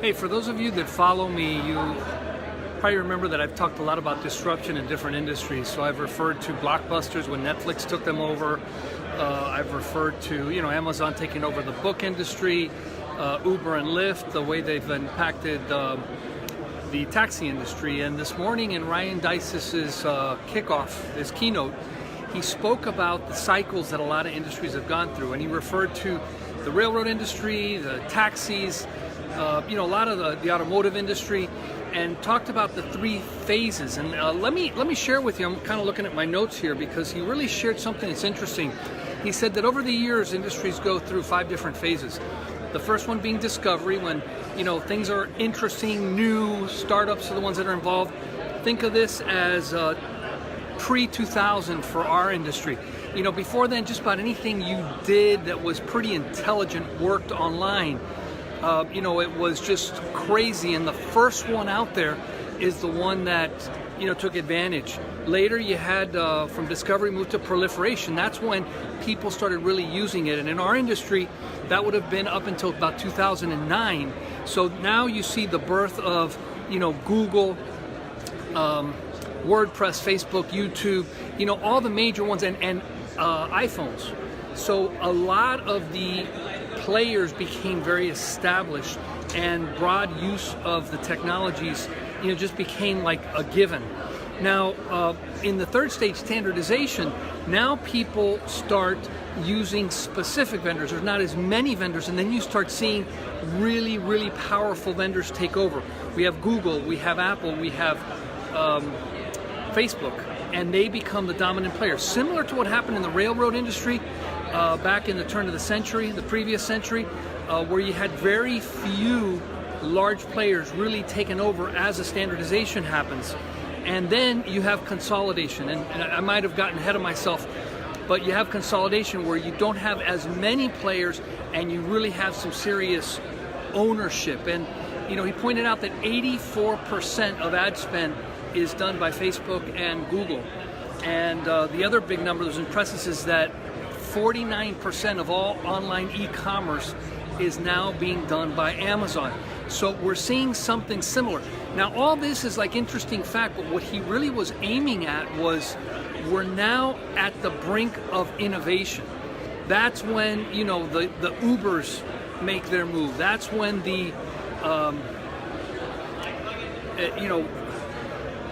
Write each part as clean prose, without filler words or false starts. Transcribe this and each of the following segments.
Hey, for those of you that follow me, you probably remember that I've talked a lot about disruption in different industries. So I've referred to blockbusters when Netflix took them over. I've referred to, Amazon taking over the book industry, Uber and Lyft, the way they've impacted the taxi industry. And this morning in Ryan Deiss's kickoff, his keynote, he spoke about the cycles that a lot of industries have gone through. And he referred to the railroad industry, the taxis, a lot of the automotive industry, and talked about the three phases. And let me share with you, I'm kind of looking at my notes here because he really shared something that's interesting. He said that over the years, industries go through 5 different phases. The first one being discovery, when things are interesting, new, startups are the ones that are involved. Think of this as pre-2000 for our industry. Before then, just about anything you did that was pretty intelligent worked online. It was just crazy, and the first one out there is the one that took advantage. Later you had from discovery moved to proliferation. That's when people started really using it, and in our industry that would have been up until about 2009. So now you see the birth of Google, WordPress, Facebook, YouTube, all the major ones, and iPhones. So a lot of the players became very established, and broad use of the technologies just became like a given. Now in the third stage, standardization, now people start using specific vendors. There's not as many vendors, and then you start seeing really, really powerful vendors take over. We have Google, we have Apple, we have Facebook, and they become the dominant player. Similar to what happened in the railroad industry back in the turn of the century, the previous century, where you had very few large players really taken over as a standardization happens. And then you have consolidation, and I might have gotten ahead of myself, but you have consolidation where you don't have as many players and you really have some serious ownership. And he pointed out that 84% of ad spend is done by Facebook and Google. And the other big number that was impressive is that 49% of all online e-commerce is now being done by Amazon. So we're seeing something similar. Now all this is like interesting fact, but what he really was aiming at was we're now at the brink of innovation. That's when the Ubers make their move. That's when the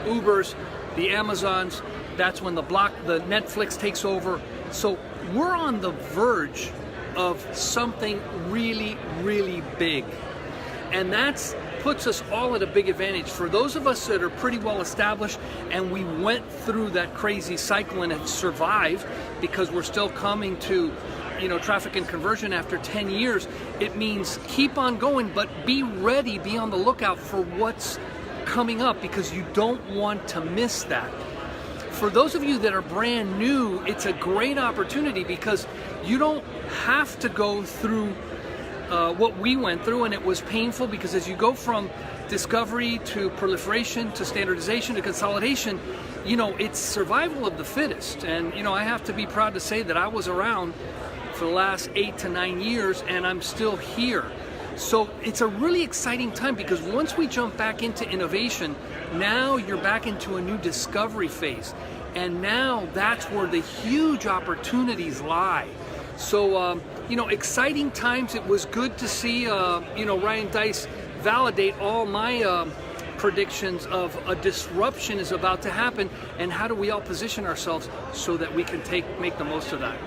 Ubers, the Amazons, that's when the Netflix takes over. So we're on the verge of something really, really big. And that puts us all at a big advantage. For those of us that are pretty well established and we went through that crazy cycle and have survived, because we're still coming to traffic and conversion after 10 years, it means keep on going, but be ready, be on the lookout for what's coming up, because you don't want to miss that. For those of you that are brand new, it's a great opportunity because you don't have to go through what we went through, and it was painful because as you go from discovery to proliferation to standardization to consolidation, it's survival of the fittest. And I have to be proud to say that I was around for the last 8 to 9 years and I'm still here. So it's a really exciting time because once we jump back into innovation, now you're back into a new discovery phase. And now that's where the huge opportunities lie. So, exciting times. It was good to see, Ryan Deiss validate all my predictions of a disruption is about to happen, and how do we all position ourselves so that we can make the most of that.